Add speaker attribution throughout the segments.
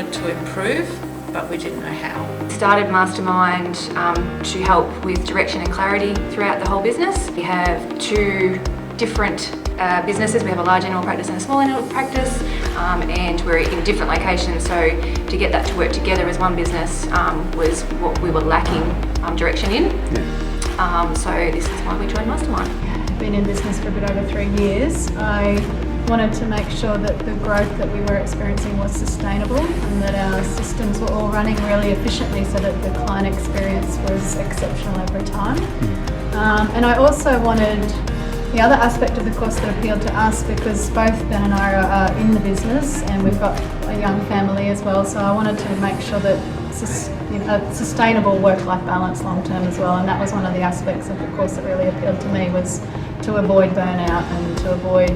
Speaker 1: wanted to improve, but we didn't know how.
Speaker 2: Started Mastermind to help with direction and clarity throughout the whole business. We have two different businesses. We have a large animal practice and a small animal practice, and we're in different locations, so to get that to work together as one business was what we were lacking direction in. So this is why we joined Mastermind.
Speaker 3: I've been in business for a bit over 3 years. I wanted to make sure that the growth that we were experiencing was sustainable and that our systems were all running really efficiently so that the client experience was exceptional every time. And I also wanted the other aspect of the course that appealed to us, because both Ben and I are in the business and we've got a young family as well, so I wanted to make sure that a sustainable work-life balance long-term as well, and that was one of the aspects of the course that really appealed to me, was to avoid burnout and to avoid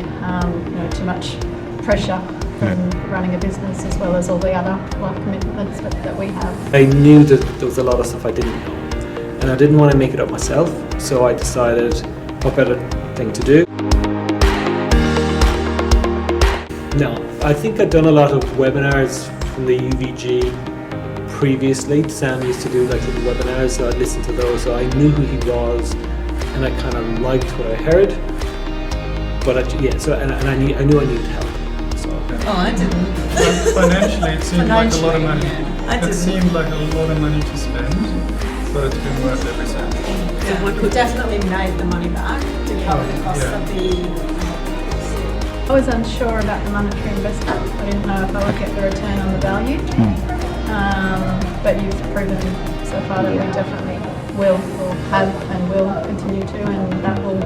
Speaker 3: too much pressure from running a business, as well as all the other life commitments that we have.
Speaker 4: I knew that there was a lot of stuff I didn't know, and I didn't want to make it up myself, so I decided what better thing to do. No, I think I'd done a lot of webinars from the UVG previously. Sam used to do like little webinars, so I'd listen to those, so I knew who he was and I kind of liked what I heard. But I knew I needed help. So.
Speaker 5: Oh, I didn't.
Speaker 6: Financially, it seemed like a lot of money.
Speaker 5: It
Speaker 6: seemed like a lot of money to spend, but it's been worth every cent.
Speaker 5: Yeah, we could definitely made the money back to cover the cost of the.
Speaker 3: I was unsure about the monetary investment. I didn't know if I would get the return on the value. But you've proven so far that we definitely will, or have and will continue to, and that will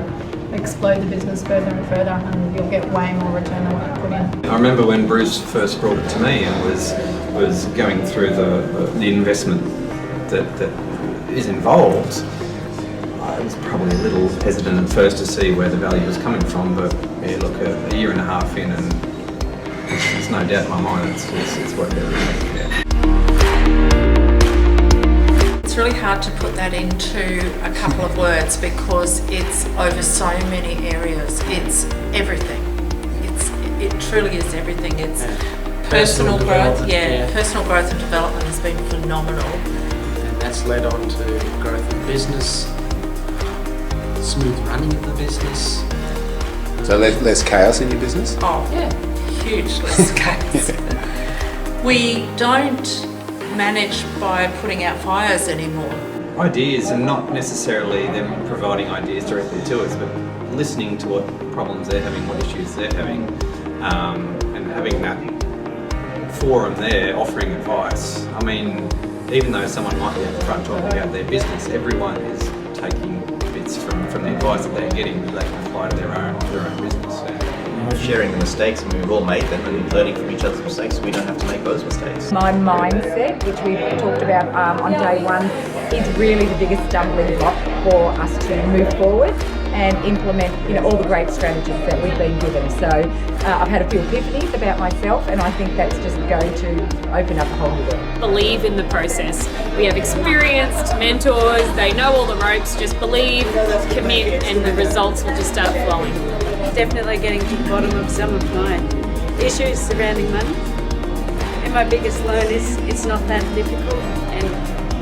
Speaker 3: explode the business further and further, and you'll get way more return on what you put in.
Speaker 7: I remember when Bruce first brought it to me and was going through the investment that is involved. I was probably a little hesitant at first to see where the value was coming from, but yeah, look, a year and a half in, and there's no doubt in my mind it's worked everything. Yeah.
Speaker 1: It's really hard to put that into a couple of words because it's over so many areas. It's everything. It truly is everything. It's personal growth. Personal growth and development has been phenomenal.
Speaker 8: And that's led on to growth of business, smooth running of the business.
Speaker 9: So less chaos in your business?
Speaker 1: Oh, yeah, huge less chaos. We don't manage by putting out fires anymore.
Speaker 7: Ideas, and not necessarily them providing ideas directly to us, but listening to what problems they're having, what issues they're having, and having that forum there offering advice. I mean, even though someone might be at the front talking about their business, everyone is taking bits from the advice that they're getting that they can apply to their own business.
Speaker 10: Sharing the mistakes, and we've all made them, and learning from each other's mistakes, so we don't have to make those mistakes.
Speaker 11: My mindset, which we talked about on day one, is really the biggest stumbling block for us to move forward and implement, all the great strategies that we've been given. So I've had a few epiphanies about myself, and I think that's just going to open up a whole new world.
Speaker 12: Believe in the process. We have experienced mentors, they know all the ropes, just believe, commit, and the results will just start flowing.
Speaker 13: Definitely getting to the bottom of some of my issues surrounding money. And my biggest learn is it's not that difficult and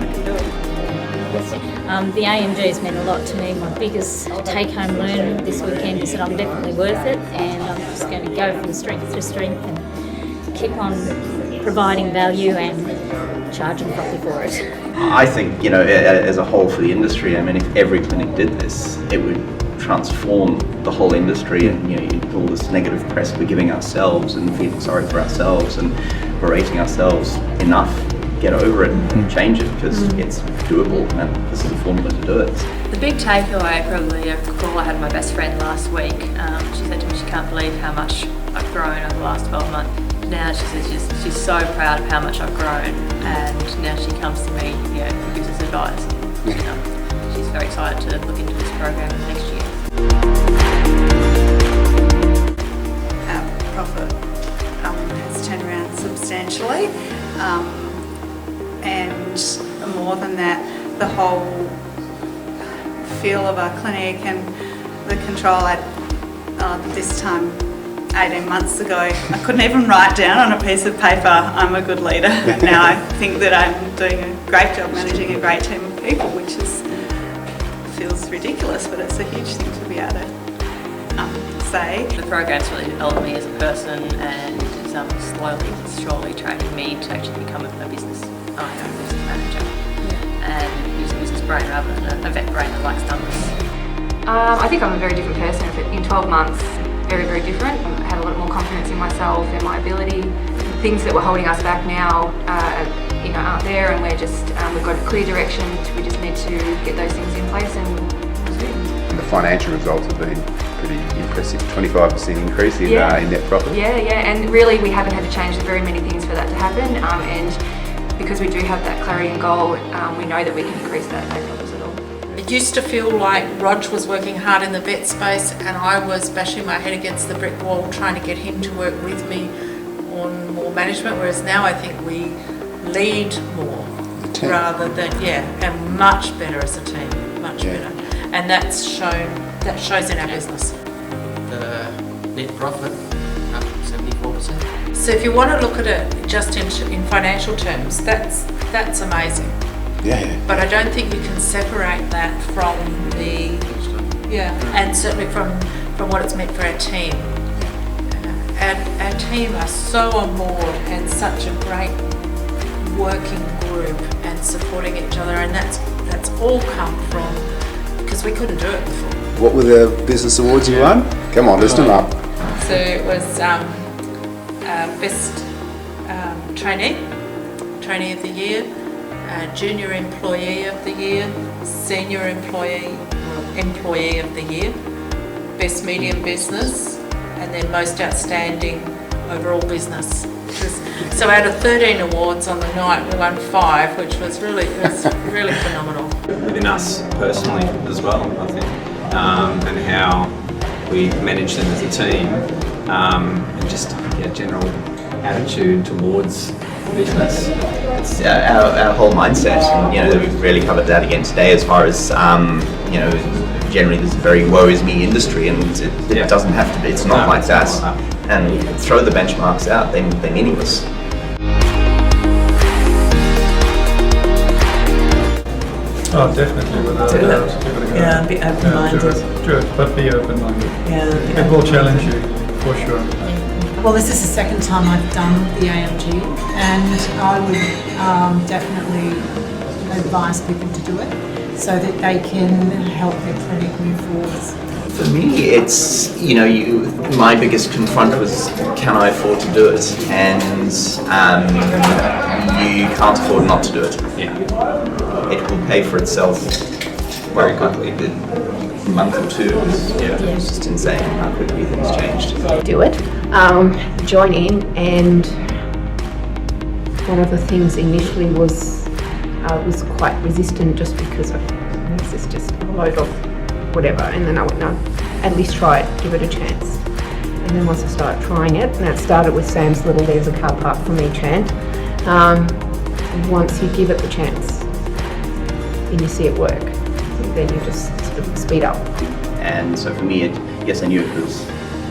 Speaker 13: I can do it.
Speaker 14: The AMG's meant a lot to me. My biggest take-home learn this weekend is that I'm definitely worth it, and I'm just going to go from strength to strength and keep on providing value and charging properly for it.
Speaker 10: I think, as a whole for the industry, if every clinic did this, it would transform the whole industry, and all this negative press we're giving ourselves and feeling sorry for ourselves and berating ourselves enough. Get over it and change it, because it's doable, and this is the formula to do it.
Speaker 15: The big takeaway, probably a call I had with my best friend last week. She said to me she can't believe how much I've grown over the last 12 months. Now she says she's so proud of how much I've grown, and now she comes to me, and gives us advice. She's very excited to look into this program next year.
Speaker 16: Our profit has turned around substantially. And more than that, the whole feel of our clinic and the control at this time 18 months ago, I couldn't even write down on a piece of paper, I'm a good leader. Now I think that I'm doing a great job managing a great team of people, which feels ridiculous, but it's a huge thing to be able to say.
Speaker 15: The program's really developed me as a person and is slowly, surely training me to actually become a business owner, a business manager, and use a business brain rather than a vet brain that likes numbers.
Speaker 2: I think I'm a very different person. In 12 months, very, very different. I had a lot more confidence in myself and my ability. Things that were holding us back now, aren't there, and we've got a clear direction. We just need to get those things in place and
Speaker 9: The financial results have been pretty impressive. 25% increase in net profit.
Speaker 2: Yeah, and really we haven't had to change very many things for that to happen. And because we do have that clarity and goal, we know that we can increase that, no problems at all.
Speaker 1: It used to feel like Rog was working hard in the vet space and I was bashing my head against the brick wall trying to get him to work with me on more management, whereas now I think we lead more rather than, and much better as a team, much better. And that shows in our business.
Speaker 8: The net profit up 74%.
Speaker 1: So if you want to look at it just in financial terms, that's amazing. But I don't think you can separate that from and certainly from what it's meant for our team. Our team are so on board and such a great working group and supporting each other, and that's all come from because we couldn't do it before.
Speaker 9: What were the business awards you won? Come on, list them up.
Speaker 1: So it was best trainee of the year, junior employee of the year, senior employee of the year, best medium business, and then most outstanding overall business. So out of 13 awards on the night, we won 5, which was really phenomenal.
Speaker 7: Within us personally as well, I think, and how we manage them as a team, and just general attitude towards business.
Speaker 10: It's our whole mindset, and we've really covered that again today as far as generally there's a very woe is me industry, and it doesn't have to be. It's not like that. And throw the benchmarks out; they're meaningless.
Speaker 6: Oh, definitely, without a doubt. Give it a go.
Speaker 5: Yeah, be open-minded.
Speaker 6: Do it, but be open-minded.
Speaker 5: Yeah,
Speaker 6: it will challenge you, for sure.
Speaker 5: Well, this is the second time I've done the ALG, and I would definitely advise people to do it so that they can help their clinic move forwards.
Speaker 10: For me, it's, my biggest confront was, can I afford to do it? And you can't afford not to do it. It will pay for itself very quickly. A month or two, it's just insane how quickly things changed.
Speaker 11: Do it, join in, and one of the things initially was I was quite resistant just because this is just a load of whatever, and then I went, no, at least try it, give it a chance. And then once I started trying it, and that started with Sam's little "there's a car park for me" chant, once you give it the chance and you see it work, then you just sort of speed up.
Speaker 10: And so for me, yes, I knew it was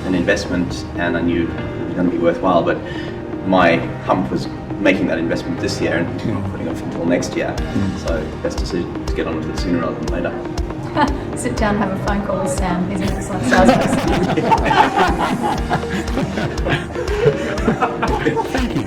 Speaker 10: an investment and I knew it was going to be worthwhile, but my hump was making that investment this year and not putting off until next year. So best decision to get on with it sooner rather than later.
Speaker 3: Sit down and have a phone call with Sam. He's an excellent salesperson.
Speaker 9: Thank you.